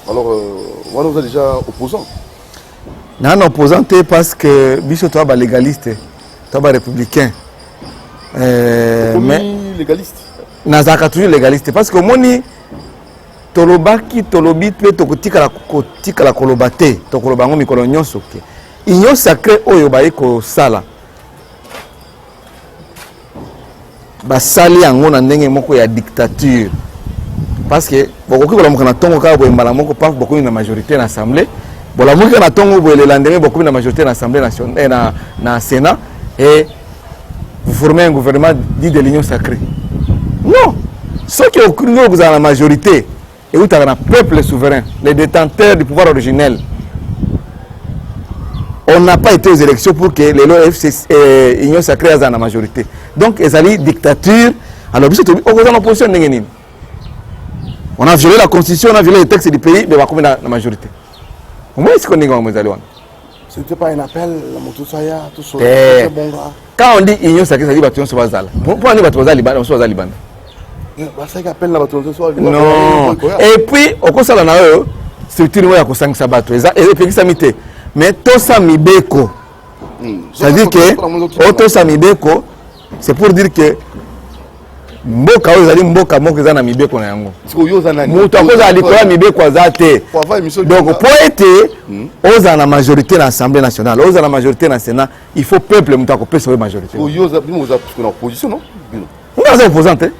Alors, voilà, vous êtes déjà opposant. Non, opposant parce que Bicho toi ba légaliste, toi ba républicain. Mais légaliste. Nazaka toujours légaliste parce que moni tolobaki tolobi pe tokotika la kolobate to kolobango mikolo nyonso ke. Union sacrée oyo ba eko sala. Ba sali yango na ndenge moko ya dictature. Parce que beaucoup de gens qui ont beaucoup de majorité dans l'Assemblée, beaucoup de gens qui ont beaucoup de majorité dans l'Assemblée nationale, dans le Sénat, et vous formez un gouvernement dit de l'Union sacrée. Non! Ceux qui ont la majorité, et vous avez un peuple souverain, les détenteurs du pouvoir originel. On n'a pas été aux élections pour que l'Union sacrée ait la majorité. Donc, ils ont dit dictature. Alors, vous êtes en opposition. On a violé la constitution, on a violé les textes du pays, mais on va combien la majorité. Comment est-ce qu'on est dans les alliés? Ce n'était pas un appel, la Motosaya, tout ça. Quand on dit union sacrée, ça dit que tu vas Zala. Pourquoi on dit que tu vas Liban? On va Liban. C'est appelle la Motosaya. Non. Et puis, au cours de la structure, il y a 5 sabbats. Et puis, ça m'était. Mais tout ça, Mibeko. C'est-à-dire que, tout ça, Mibeko, c'est pour dire que mboka oyo zali mboka moko za na mibeko na yango mutu akoza alikola mibeko azate donc pour être oza na majorité na Assemblée nationale oza na majorité na Sénat il faut peuple mutu akopesa oyo majorité oza bimoza na opposition non nga opposante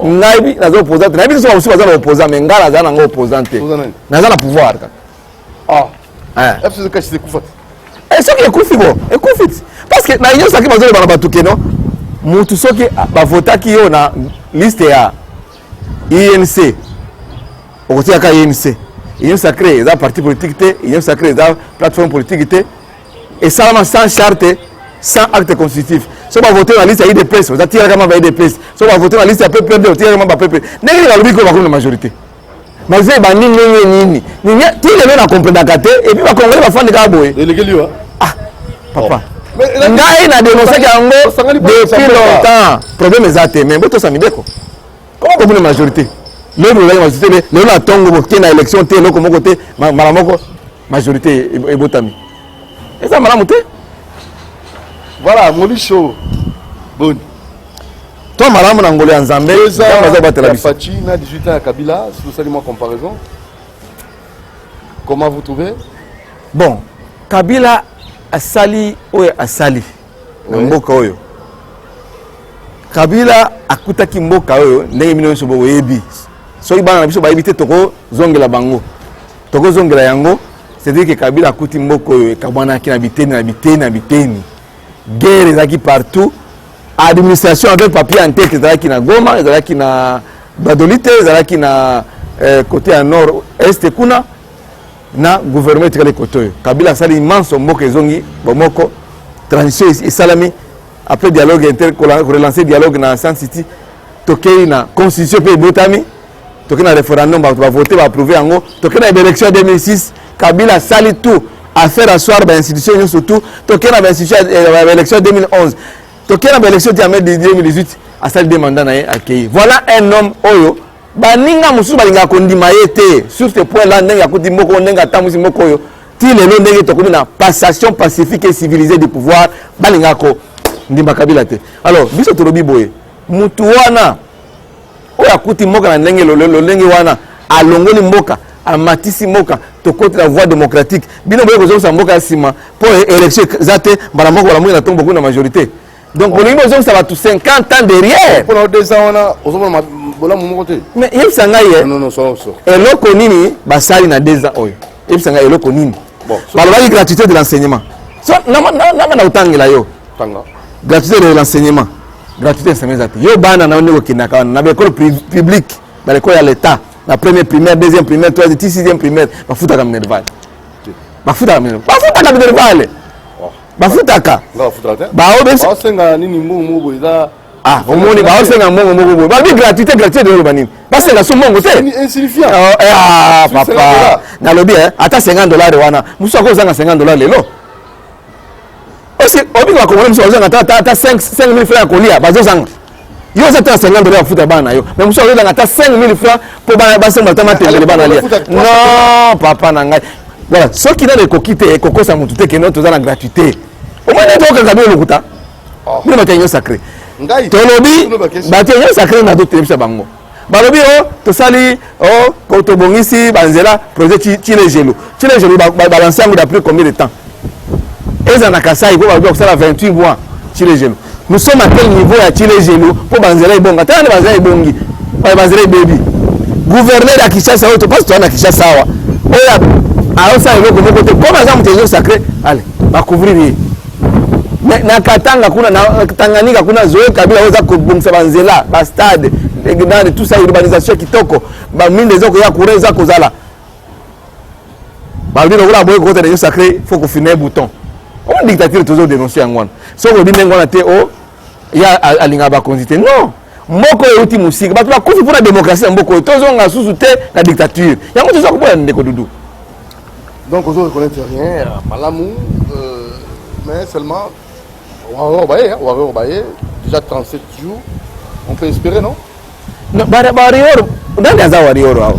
ngai nazo opposante na biso bamusu baza na opposant mais ngala za na ngo opposante naza na pouvoir FCC kashi sekufat ce qui ekufi bon ekufi parce que na union sacrée bazolo bana batuke non mutu soki bavotaki yo na liste ya INC okotiaka INC union sacrée eza parti politique te union sacrée eza plateforme politique te esalama sans charte sans acte constitutif so bavote na liste ya IDPS oza tiraka ma ba IDPS so bavote na liste ya PPRD otiraka ma ba PPRD ndenge balobi ko bakomi na majorité mazé bandi nini ti lelo na comprendaka te et puis bakongole bafandika boye elekeliwa papa ngai na dénoncé yango depuis longtemps problème ezate mais boto sa mibeko comment comme une majorité le majorité le na tongo boke na élection te loko moko te mala moko majorité e botami eza malamu te voilà molisho bon toi malamu na ngolo ya nzambe baza batela biso Fachi na 18 ans à Kabila si vous saluez comparaison comment vous trouvez bon Kabila asali oyo asali na mboka oyo Kabila akutaki mboka oyo ndenge mino nso boyebi soki bana na biso bayebi te toko zongela bango toko zongela yango c'est-à-dire que Kabila akuti mboka oyo ekabwanaki na biteni guerre ezalaki partout administration avec papier en tête ezalaki na Goma ezalaki na Badolite ezalaki na côté à nord est kuna na gouvernement etikali koto Kabila sali immense mboka ezongi bomoko transition esalami après dialogue relancer dialogue na San City tokei na constitution pe botami tokei na référendum ba voter ba approuver yango tokei na élection 2006 Kabila sali tout à faire asseoir ba institution surtout tokei na institution élection 2011 tokei na élection de 2018 a sali des mandats na accueilli voilà un homme oyo baninga musu balinga kondima yete sur ce point là ndenge akuti moko ndenge tamusi moko yo ti lelo ndenge tokomi na passation pacifique et civilisée du pouvoir balinga ko ndimba Kabila te alors biso tolobi boye mutu wana oyo akuti mboka na ndenge lolo ndenge wana alongoli mboka amatisi mboka tokoti la voie démocratique bino boye kozosa mboka sima pour élection zate bala moko bala moko na tombo kuna majorité donc bolingi bozosa batu 50 ans derrière pour 2 ans wana ozomona mais il s'engaille non eloko nini basali na 2 ans oyo il s'engaille eloko nini balobaki gratuité de l'enseignement so na utangela yo gratuité de l'enseignement gratuité enseignement yo bana na ndeko kinaka na école publique dans l'école ya l'état la première primaire deuxième primaire troisième sixième primaire bafutaka minerval bafutaka baosenga nini mbongo eza omoni baosenga mbongo moko boye babi gratuité de banini basenga so mbongo te insignifiant papa nalobi ata $50 wana musu akozanga $50 lelo osi obi bakongole musu ozanga ata 5000 francs kolia bazozanga Yo ça t'a 50 $ futa bana yo. Mais monsieur on a 5000 francs pour basa matama télé bana lia. Non, papa na ngai. Voilà, ceux qui n'ont les coquilles coco ça monte que notre dans la gratuité. Au moins donc quand le lokuta. Nous matériaux sacré. Ngai. Tolobi, matériaux sacré na d'autres ça bango. Balobi oh, to sali oh, ko to bongisi banzela projet Chile Gelo. Chile Gelo balancer en d'après combien de temps? Et en Akasai ko ba ça 28 mois Chile Gelo. Nous sommes à quel niveau à Chile Gelo pour banzela ibonga. Tana banzela ibongi. Ba banzela baby. Gouverneur à Kinshasa to passe toi na Kinshasa wa. Oya a ça il ko côté comme ça matériaux sacré. Allez, ba couvrir na Katanga kuna na Tanganyika kuna zoe kabila oza ko bongisa banzela ba stade. Tout ça urbanisation kitoko ba mine des oko ya kureza kozala ba bino kula boye côté de sacré faut qu'on finisse bouton on dictature toujours dénoncer ngwana so ko bi ngwana te o ya alinga ba konzité non moko euti musique ba kufi pour la démocratie mboko tozonga susu te la dictature yango tozo ko boya ndeko dudu donc on ne reconnaît rien malamu mais seulement on va bailler déjà 37 jours on peut espérer non. No, Warrior, ndani za Warrior hao.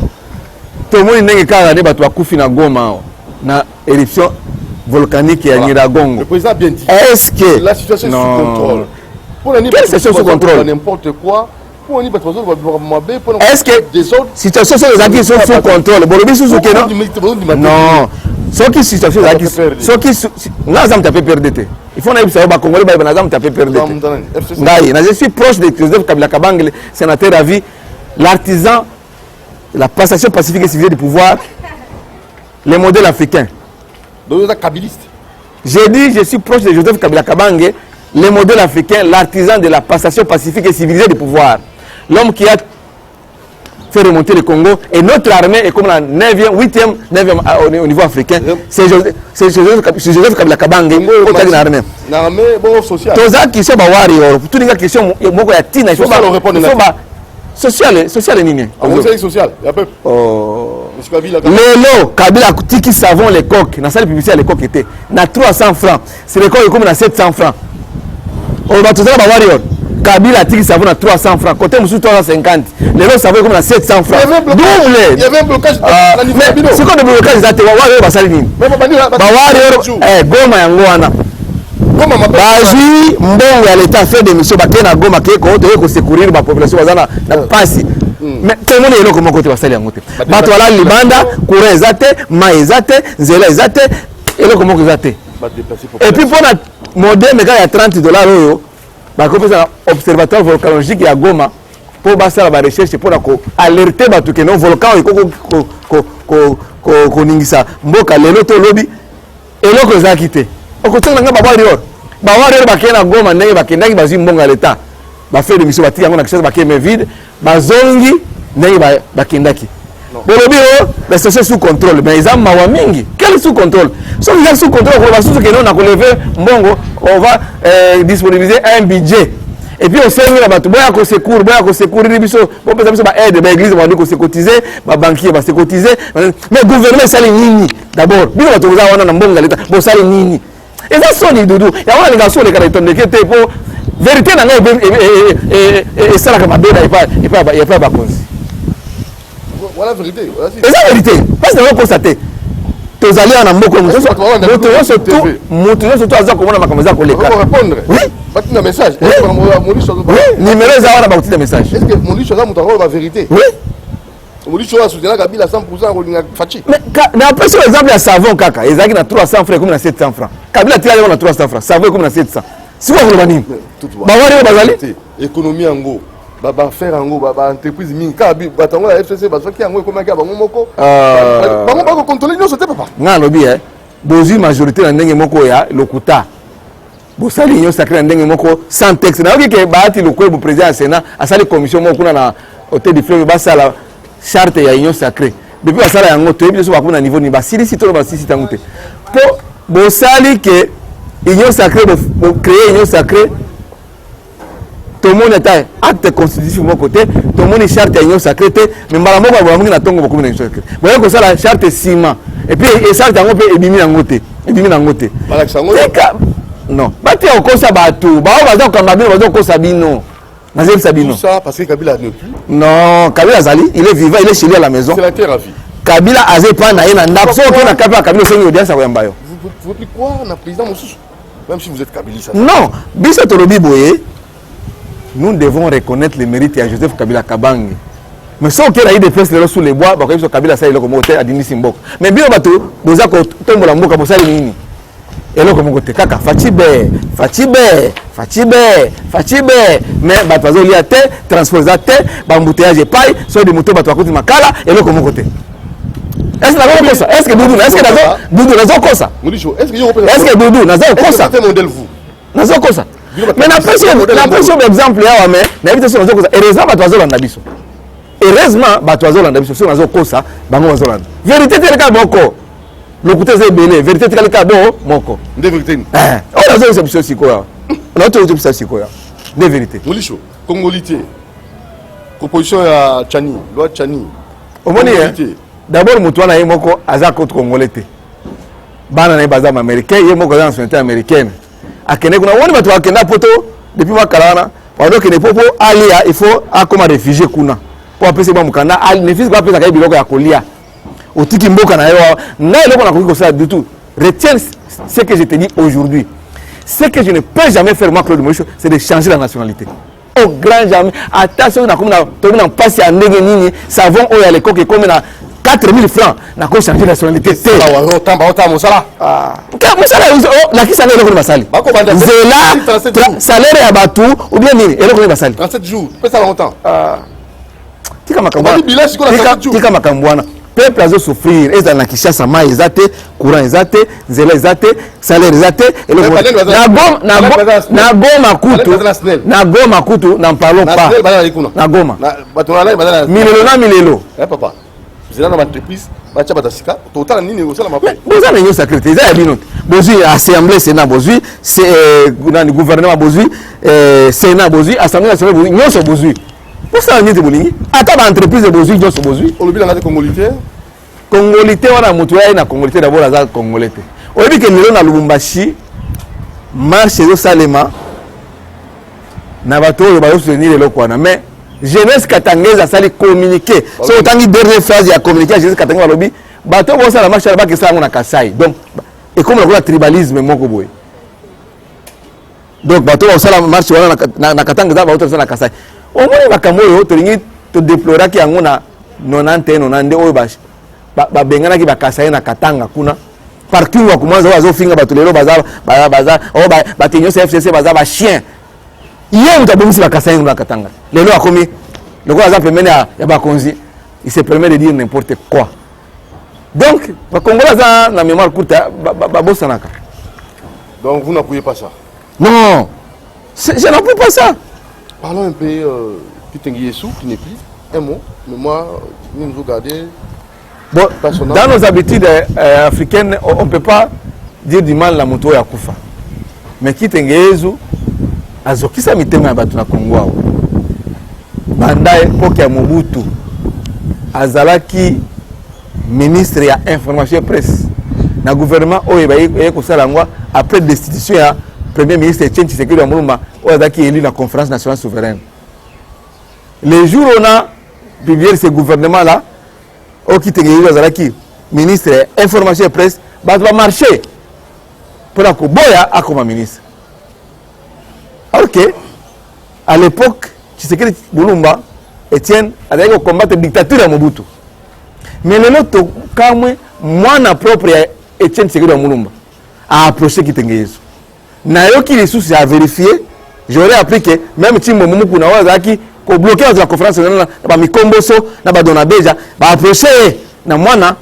Tomoni ndenge kala ne batu akufi na Goma hao. Na éruption volcanique ya Nyiragongo. Le président a bien dit. Est-ce que la situation est sous contrôle? Pour quelle situation sous contrôle? N'importe quoi. Pour ni bato pour est-ce que des autres situation sont sous contrôle? Bolobi sous que non? Non. Ce qui situation zaki ce qui na zam tapé perdete. Il faut na bisa ba Congolais ba na zam tapé perdete. Ngai, je suis proche de Joseph Kabila Kabange, sénateur à vie, l'artisan, la passation pacifique et civile du pouvoir, les modèles africains. Donc vous êtes kabiliste. J'ai dit je suis proche de Joseph Kabila Kabange, les modèles africains, l'artisan de la passation pacifique et civilisée du pouvoir. L'homme qui a fait remonter le Congo et notre armée est comme la 9e, 8e, 9e au niveau africain. C'est Joseph Kabila Kabange qui est l'armée. L'armée, bon, social. Tous les qui sont warriors, toutes les questions, il faut que tu social et nini. Social, il y a peu. Lelo, Kabila Tiki savon les coques, dans la salle publicitaire les coques étaient, na 300 francs. C'est les coques comme na 700 francs. On va tous les warriors. Kabila Tiki savon à 300 francs, côté Moussou 350. Les autres savon comme à 700 francs. Double. Il y avait un blocage. C'est quoi le blocage des athées? Warrior va salir. Warrior, Goma Yangoana. Bazui, mbongo ya l'État fait des missions, bakena Goma keko, de secourir la population bazana na pasi. Mais tout le monde est là comme côté va salir en côté. Bato ala libanda, courant ezate, ma ezate, zela ezate, et là comment ezate. Et puis pour notre modèle, mais quand il y a 30 $, bah comme ça observatoire volcanologique ya Goma pour basa la recherche pour alerter bato que non volcan ko ningisa mboka lelo to lobi eloko za kité okotanga nga ba warrior bakena Goma ndenge bakendaki bazwi mbonga l'État ba fait de mission batia yango na kisa bakeme vide bazongi ndenge bakendaki bolobi la situation sous contrôle mais ils ont mawa mingi quel sous contrôle so ils sous contrôle ko ba sous que non na ko lever mbongo on va disponibiliser un budget et puis on sait que bato boya ko secourir biso bon peut être ba aide ba église ba ko se cotiser ba banquier ba se cotiser mais gouvernement sali nini d'abord bino bato za wana na mbonga l'État bo sali nini et ça son idudu ya wana nga so le kana itonde kete po vérité na ngai et ça la ka mabeda et pas ba konzi. Voilà la vérité. C'est la vérité. Parce que nous constatons. Tous allés en amont comme ça. Nous surtout à ça comment on a commencé à coller. Comment répondre? Oui. Pas un message. Oui. Numéro ça on a pas de message. Est-ce que mon lit là montre la vérité? Oui. Mon lit là soutenir Kabila 100% on Fachi. Mais après sur l'exemple à savon kaka, ils ont 300 francs comme na 700 francs. Kabila tire on a 300 francs, savon comme na 700. C'est quoi le bani? Ba wari ba zali. Économie en go. Baba faire en go baba entreprise minka batango la FCC ba soki yango komaki bango moko bango ba ko contrôler non c'était papa nga lobi bozi majorité na ndenge moko ya lokuta bosali nyo sacré ndenge moko sans texte na oki ke baati lokwe bu président du Sénat asali commission moko kuna na hôtel du fleuve basala charte ya union sacré depuis basala yango to ebiso bakuna niveau ni basili sito basisi tangote po bosali ke union sacré bo créer union sacré. Tout le monde est acte constitutif de mon côté, tout le monde est charte union sacrée, mais malamu ba ba na tongo beaucoup union sacrée. Voyez que ça la charte ciment et puis et ça tango pe ebimi na ngote. Non, bati okosa batu, ba baza ko mabino baza ko sabino. Tout ça parce que Kabila ne plus. Non, Kabila Zali, il est vivant, il est chez lui à la maison. C'est la terre à vie. Kabila Azepa Naïna Ndapso, Kabila Sengi Audience à Wembayo. Vous voulez quoi dans le président Moussous? Même si vous êtes Kabilista. Non, Bissa Torobi Boye, nous devons reconnaître les mérites à Joseph Kabila Kabange. Mais si on a eu des fesses sous les bois, parce que Kabila ça il est comme hôtel à Dini Simbok. Mais bien bateau, vous avez tombé la mboka pour ça il et là comme côté kaka Fatibe. Mais bateau il y a terre, transportateur, embouteillage paille, sur des motos bateau à côté makala et là comme côté. Est-ce que ça? Est-ce que Doudou, est-ce que Doudou n'a pas ça? Est-ce que Doudou n'a pas ça? N'a pas ça? Mais la pression d'exemple là, mais l'invitation n'a pas ça. Heureusement, bateau à Nabiso. Heureusement, bateau à Nabiso, si on a pas ça, bango à Zoland. Vérité, c'est le cas beaucoup. Le côté c'est belé. Vérité, c'est le cas beaucoup. De vérité. On a besoin de cette chose quoi. On a besoin de cette chose quoi. De vérité. Moulicho, Congolité. Proposition à Tchani, loi Tchani. Au moins, d'abord, Moutouana est moko azako congolais. Bana na bazam américain, il est moko dans nationalité américaine. Akene kuna woni batu akenda poto depuis makalana. Pendant que ne popo alia, il faut comme réfugié kuna. Pour appeler ba mukanda, al ne fils pas appeler ça biloko ya kolia. Otiki mboka na yo, na eloko na kokiko ça du tout. Retiens ce que je te dis aujourd'hui. Ce que je ne peux jamais faire moi Claude Moïse, c'est de changer la nationalité. Au grand jamais. Attention na comme na passe à ndenge nini, savon oya les coques comme na 4000 francs na ko changer nationalité. C'est ça wa otamba mosala. Ah. Mosala la ki salaire ko basali. Zela salaire ya batu ou bien nini? Eloko ni basali. 37 jours. Peut ça longtemps. Ah. Tika makambwana. Peuple a souffrir. Et dans la Kishasa ma ezate, courant ezate, zela ezate, salaire ezate et le na goma kutu n'en parlons pas. Na goma. Milelo. Eh papa. Zela na entreprise, ba cha batasika, total nini osala mape. Boza na nyo secrétaire, ça binote. Bozui assemblée sénat bozui, c'est dans le gouvernement bozui, sénat bozui, assemblée nationale bozui, nyo so bozui. Pour ça on est bolingi. Ata ba entreprise de bozui nyo so bozui. On le bilan de congolité. Congolité wana mutu ya na congolité d'abord la congolité. On dit que lelo na Lubumbashi marche zo salema na bato yo ba yo soutenir le kwana mais jeunesse katangeza sali communiquer. So tangi dernière phrase ya communiquer jeunesse katangeza lobi bato bo sala marche ba ke sa na Kasai. Donc et comme le tribalisme moko boy. Donc bato bo sala marche wana na katangeza ba to na Kasai. Au moins makambo yo to lingi to déplorer ki yango na 91 92 oyo ba bengana ki ba Kasai na Katanga kuna partout wa kumanza wazo finga bato lelo baza o ba tenyo FCC baza ba chien. Hier utabomisi ba Kasai na Katanga. Lelo akomi le quoi exemple mena ya ba konzi il se permet de dire n'importe quoi. Donc ba Congolais za na mémoire courte ba bosanaka. Donc vous n'appuyez pas ça. Non. Je n'appuie pas ça. Parlons un peu Kitengui Yesu qui n'est plus un mot mais moi nous nous regarder. Bon, dans nos habitudes africaines, on ne peut pas dire du mal la moto ya kufa. Mais Kitengui Yesu azokisa mitema ya batu na Kongo. Banda époque ya Mobutu azalaki ministre ya information et presse na gouvernement oyo ba ko sala ngwa après destitution ya premier ministre Etienne Tshisekedi wa Mulumba oyo azalaki élu na conférence nationale souveraine. Les jours on a publié ce gouvernement là au Kitengui Yesu azalaki ministre information et presse ba doit marcher pour la koboya comme ministre. Ok, à l'époque Tshisekedi Mulumba Etienne avait combattre la dictature à Mobutu. Mais le lot kamwe mwana propre ya Etienne Tshisekedi Mulumba a approché Kitengui Yesu. Na yoki les sources à vérifier, j'aurais appris que même Timbo Mumuku na wazaki ko bloquer la conférence na ba mikomboso na ba donabeja ba approcher na mwana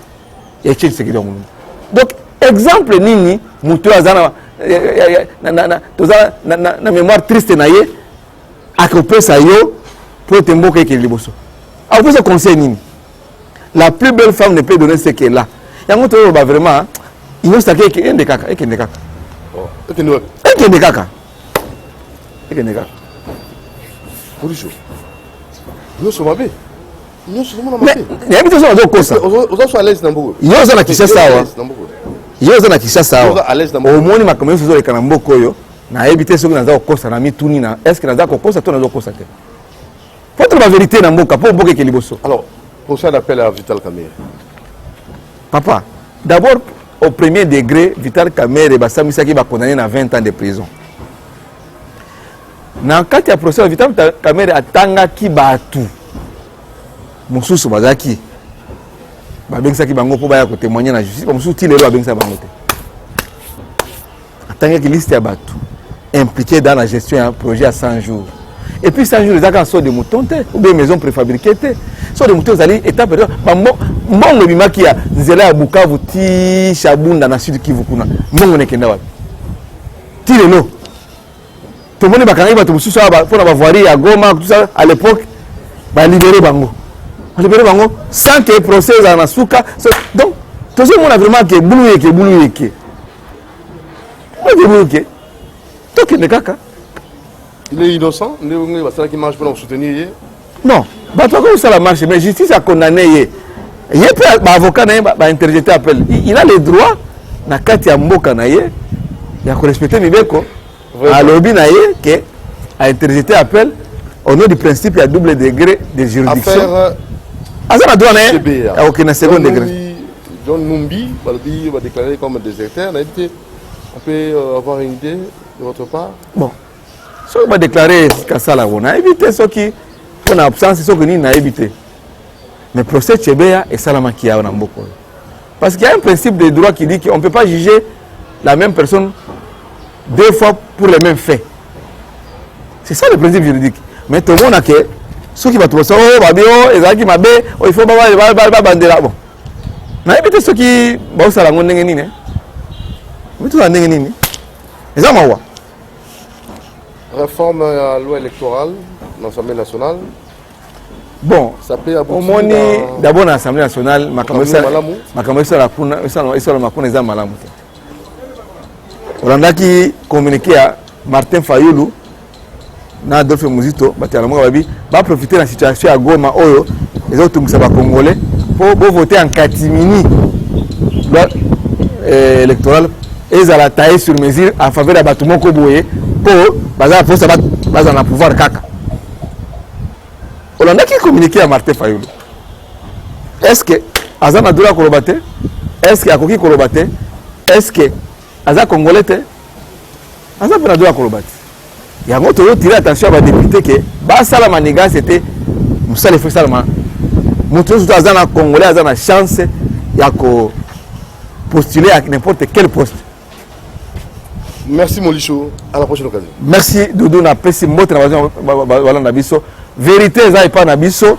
Etienne Tshisekedi Mulumba. Donc exemple nini mutu azana na mémoire triste na ye akopesa yo pour temboka eke liboso. Alors pour ce conseil nini la plus belle femme ne peut donner ce qu'elle a. Yango to ba vraiment il y a que ende kaka ekende kaka. Oh, ekende kaka. Policho. Nous sommes mabé. Nous sommes mabé. Mais il y a des gens qui sont aux autres à l'aise nambo. Yo za na Kinshasa wa. Yo za na Kinshasa wa. Au moni makamyo zo le kanambo koyo. na éviter ce que naza kokosa na mituni na est-ce que naza kokosa to naza kokosa te faut être la vérité na mboka pour mboka ke liboso. Alors procès d'appel à Vital Kamerhe. Papa, d'abord au premier degré Vital Kamerhe basamisaki ba condamné na 20 ans de prison. Na kati ya procès Vital Kamerhe atangaki batu mususu bazaki babengisaki bango po baya ko témoigner na justice mususu ti lelo abengisa bango te. Atangaki liste ya batu impliqués dans la gestion d'un projet à 100 jours. Et puis 100 jours, les gens sont des moutons, ou des maisons préfabriquées. Sont des moutons, ils allaient étape. Mon bima qui a Zela à Bukavu, Ti Chabunda, dans le sud Kivu, mon nekenda wapi. Ti lelo. Tout le monde est bakangé, tout le monde pour avoir voirie à Goma, tout ça, à l'époque, bah libérer Bango. Libérer Bango, sans que le procès en Asuka. Donc, tout le monde a vraiment que boulou. Il est innocent, il y a qui marche pour nous soutenir. Non, ça la marche, mais justice a condamné. Il y a un avocat qui a interjeté appel. Il a le droit, na kati ya mboka na ye, ya ko respecter mibeko. A lobby na ye que a interjeté appel au nom du principe à double degré de juridiction. Affaire droit na aucun second degré. John Numbi va déclarer comme déserteur. On peut avoir une idée de votre part? Bon. Si on va déclarer Kassala, on a évité ce qui, on a absence, ce qu'on a évité. Mais le procès Tchébéa est Salama qui a beaucoup. Parce qu'il y a un principe de droit qui dit qu'on ne peut pas juger la même personne deux fois pour les mêmes faits. C'est ça le principe juridique. Mais tout le monde a que ceux qui vont trouver ça, il faut pas bon. On a évité ceux qui vont se la monnaie. Mais tout le monde est là. Réforme à la loi électorale dans l'Assemblée nationale. Bon, ça peut aboutir d'abord dans l'Assemblée nationale, on a qui communiqué à Martin Fayoulou, Adolphe Mouzito, va profiter de la situation à Goma, les autres Congolais, pour voter en catimini loi électorale. Et ils ont taillé sur mesure en faveur de Batoumon Koboye pour le pouvoir Kaka. On a qui communiqué à Martin Fayoulou. Est-ce que Azan a droit à Kolobate? Est-ce qu'il y a Koki Kolobate? Est-ce que Azan Congolais? Azan a droit à Kolobate. Il y a un autre tiré attention à la députée que Basala Maniga c'était Moussa Lefou Salama. Montrez surtout Azan Congolais, Azan a chance de postuler à n'importe quel poste. Merci Molicho, à la prochaine occasion. Merci Doudou, on apprécie votre vérité, ça n'est pas Nabiso.